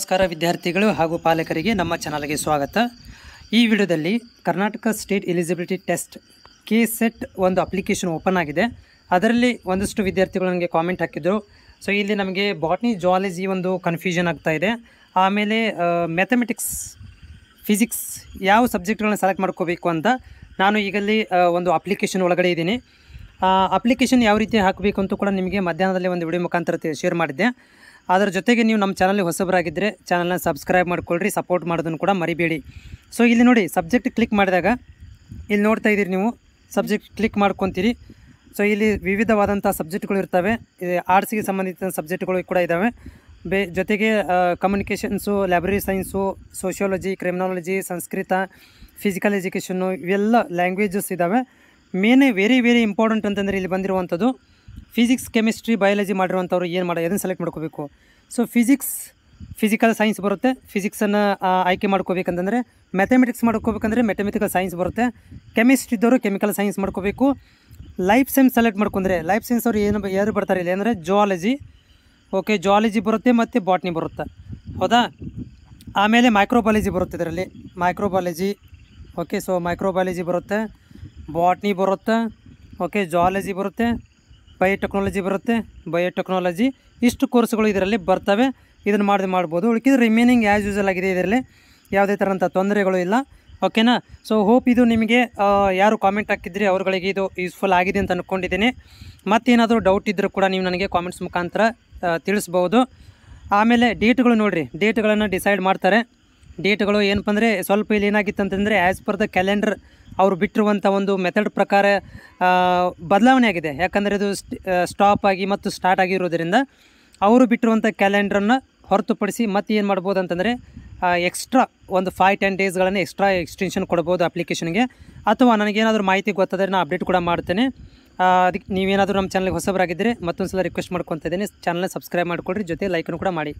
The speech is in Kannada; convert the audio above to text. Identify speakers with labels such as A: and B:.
A: ನಮಸ್ಕಾರ ವಿದ್ಯಾರ್ಥಿಗಳು ಹಾಗೂ ಪಾಲಕರಿಗೆ ನಮ್ಮ ಚಾನಲ್ಗೆ ಸ್ವಾಗತ। ಈ ವಿಡಿಯೋದಲ್ಲಿ Karnataka state eligibility test KSET ಒಂದು ಅಪ್ಲಿಕೇಶನ್ ಓಪನ್ ಆಗಿದೆ। ಅದರಲ್ಲಿ ಒಂದಷ್ಟು ವಿದ್ಯಾರ್ಥಿಗಳು ನನಗೆ ಕಾಮೆಂಟ್ ಹಾಕಿದ್ರು। ಸೊ ಇಲ್ಲಿ ನಮಗೆ ಬಾಟ್ನಿ ಜುವಾಲಜಿ ಒಂದು ಕನ್ಫ್ಯೂಷನ್ ಆಗ್ತಾ ಇದೆ, ಆಮೇಲೆ ಮ್ಯಾಥಮೆಟಿಕ್ಸ್ ಫಿಸಿಕ್ಸ್ ಯಾವ ಸಬ್ಜೆಕ್ಟ್ಗಳನ್ನ ಸೆಲೆಕ್ಟ್ ಮಾಡ್ಕೋಬೇಕು ಅಂತ ನಾನು ಈಗಲ್ಲಿ ಒಂದು ಅಪ್ಲಿಕೇಶನ್ ಒಳಗಡೆ ಇದ್ದೀನಿ। ಅಪ್ಲಿಕೇಶನ್ ಯಾವ ರೀತಿ ಹಾಕಬೇಕು ಅಂತ ಕೂಡ ನಿಮಗೆ ಮಧ್ಯಾಹ್ನದಲ್ಲಿ ಒಂದು ವಿಡಿಯೋ ಮುಖಾಂತರ ಶೇರ್ ಮಾಡಿದ್ದೆ। ಅದರ ಜೊತೆಗೆ ನೀವು ನಮ್ಮ ಚಾನಲ್ಗೆ ಹೊಸಬರಾಗಿದ್ದರೆ ಚಾನಲ್ನ ಸಬ್ಸ್ಕ್ರೈಬ್ ಮಾಡ್ಕೊಳ್ಳ್ರಿ, ಸಪೋರ್ಟ್ ಮಾಡೋದನ್ನು ಕೂಡ ಮರಿಬೇಡಿ। ಸೊ ಇಲ್ಲಿ ನೋಡಿ, ಸಬ್ಜೆಕ್ಟ್ ಕ್ಲಿಕ್ ಮಾಡಿದಾಗ ಇಲ್ಲಿ ನೋಡ್ತಾ ಇದ್ದೀರಿ ನೀವು, ಸಬ್ಜೆಕ್ಟ್ ಕ್ಲಿಕ್ ಮಾಡ್ಕೊತೀರಿ। ಸೊ ಇಲ್ಲಿ ವಿವಿಧವಾದಂಥ ಸಬ್ಜೆಕ್ಟ್ಗಳು ಇರ್ತವೆ, ಆರ್ಟ್ಸ್ಗೆ ಸಂಬಂಧಿಸಿದ ಸಬ್ಜೆಕ್ಟ್ಗಳು ಕೂಡ ಇದ್ದಾವೆ, ಜೊತೆಗೆ communications, library science, sociology, criminology, Sanskrit, physical education, ಇವೆಲ್ಲ ಲ್ಯಾಂಗ್ವೇಜಸ್ ಇದ್ದಾವೆ। ವೆರಿ ಇಂಪಾರ್ಟೆಂಟ್ ಅಂತಂದರೆ ಇಲ್ಲಿ ಬಂದಿರುವಂಥದ್ದು ಫಿಸಿಕ್ಸ್, ಕೆಮಿಸ್ಟ್ರಿ, ಬಯಾಲಜಿ ಮಾಡಿರುವಂಥವ್ರು ಅದನ್ನು ಸೆಲೆಕ್ಟ್ ಮಾಡ್ಕೋಬೇಕು। ಸೊ ಫಿಸಿಕಲ್ ಸೈನ್ಸ್ ಬರುತ್ತೆ, ಫಿಸಿಕ್ಸನ್ನು ಆಯ್ಕೆ ಮಾಡ್ಕೋಬೇಕಂತಂದರೆ, ಮ್ಯಾಥಮೆಟಿಕ್ಸ್ ಮಾಡ್ಕೋಬೇಕಂದ್ರೆ ಮ್ಯಾಥಮೆಟಿಕಲ್ ಸೈನ್ಸ್ ಬರುತ್ತೆ, ಕೆಮಿಸ್ಟ್ರಿ ಇದ್ದವರು ಕೆಮಿಕಲ್ ಸೈನ್ಸ್ ಮಾಡ್ಕೋಬೇಕು। ಲೈಫ್ ಸೈನ್ಸ್ ಸೆಲೆಕ್ಟ್ ಮಾಡ್ಕೊಂಡ್ರೆ ಲೈಫ್ ಸೈನ್ಸ್ ಅವರು ಯಾರು ಬರ್ತಾರೆ ಇಲ್ಲಿ ಅಂದರೆ ಜುವಾಲಜಿ, ಓಕೆ, ಜುವಾಲಜಿ ಬರುತ್ತೆ ಮತ್ತು ಬಾಟ್ನಿ ಬರುತ್ತೆ, ಹೌದಾ। ಆಮೇಲೆ ಮೈಕ್ರೋಬಯಾಲಜಿ ಬರುತ್ತೆ, ಇದರಲ್ಲಿ ಮೈಕ್ರೋಬಯಾಲಜಿ, ಓಕೆ। ಸೊ ಮೈಕ್ರೋಬಯಾಲಜಿ ಬರುತ್ತೆ, ಬಾಟ್ನಿ ಬರುತ್ತೆ, ಓಕೆ, ಜುವಾಲಜಿ ಬರುತ್ತೆ, ಬಯೋಟೆಕ್ನಾಲಜಿ ಬರುತ್ತೆ, ಬಯೋಟೆಕ್ನಾಲಜಿ, ಇಷ್ಟು ಕೋರ್ಸ್ಗಳು ಇದರಲ್ಲಿ ಬರ್ತವೆ। ಇದನ್ನು ಮಾಡ್ಬೋದು, ಉಳಿಕಿದ್ರೆ ರಿಮೈನಿಂಗ್ ಆ್ಯಸ್ ಯೂಸಲ್ ಆಗಿದೆ, ಇದರಲ್ಲಿ ಯಾವುದೇ ಥರಂಥ ತೊಂದರೆಗಳು ಇಲ್ಲ, ಓಕೆನಾ। ಸೊ ಹೋಪ್ ಇದು ನಿಮಗೆ ಯಾರು ಕಾಮೆಂಟ್ ಹಾಕಿದ್ರಿ ಅವ್ರುಗಳಿಗೆ ಇದು ಯೂಸ್ಫುಲ್ ಆಗಿದೆ ಅಂತ ಅಂದ್ಕೊಂಡಿದ್ದೀನಿ। ಮತ್ತೇನಾದರೂ ಡೌಟ್ ಇದ್ದರೂ ಕೂಡ ನೀವು ನನಗೆ ಕಾಮೆಂಟ್ಸ್ ಮುಖಾಂತರ ತಿಳಿಸ್ಬೋದು। ಆಮೇಲೆ ಡೇಟ್ಗಳು ನೋಡಿರಿ, ಡೇಟ್ಗಳನ್ನು ಡಿಸೈಡ್ ಮಾಡ್ತಾರೆ। ಡೇಟ್ಗಳು ಏನಪ್ಪ ಅಂದರೆ ಸ್ವಲ್ಪ ಇಲ್ಲಿ ಏನಾಗಿತ್ತು ಅಂತಂದರೆ ಆ್ಯಸ್ ಪರ್ ದ ಕ್ಯಾಲೆಂಡರ್ ಅವರು ಬಿಟ್ಟಿರುವಂಥ ಒಂದು ಮೆಥಡ್ ಪ್ರಕಾರ ಬದಲಾವಣೆ ಆಗಿದೆ, ಯಾಕಂದರೆ ಇದು ಸ್ಟಾಪ್ ಆಗಿ ಮತ್ತು ಸ್ಟಾರ್ಟ್ ಆಗಿರೋದ್ರಿಂದ ಅವರು ಬಿಟ್ಟಿರುವಂಥ ಕ್ಯಾಲೆಂಡ್ರನ್ನು ಹೊರತುಪಡಿಸಿ ಮತ್ತೆ ಏನು ಮಾಡ್ಬೋದು ಅಂತಂದರೆ ಎಕ್ಸ್ಟ್ರಾ ಒಂದು 5-10 ಡೇಸ್ಗಳನ್ನು ಎಕ್ಸ್ಟ್ರಾ ಎಕ್ಸ್ಟೆನ್ಷನ್ ಕೊಡ್ಬೋದು ಅಪ್ಲಿಕೇಶನ್ಗೆ, ಅಥವಾ ನನಗೇನಾದರೂ ಮಾಹಿತಿ ಗೊತ್ತಾದರೆ ನಾನು ಅಪ್ಡೇಟ್ ಕೂಡ ಮಾಡ್ತೇನೆ। ಅದಕ್ಕೆ ನೀವೇನಾದರೂ ನಮ್ಮ ಚಾನಲ್ಗೆ ಹೊಸಬರಾಗಿದ್ದರೆ ಮತ್ತೊಂದು ಸಲ ರಿಕ್ವೆಸ್ಟ್ ಮಾಡ್ಕೊತಾ ಇದ್ದೀನಿ, ಚಾನಲ್ನ ಸಬ್ಸ್ಕ್ರೈಬ್ ಮಾಡಿಕೊಡ್ರಿ, ಜೊತೆ ಲೈಕನ್ನು ಕೂಡ ಮಾಡಿ।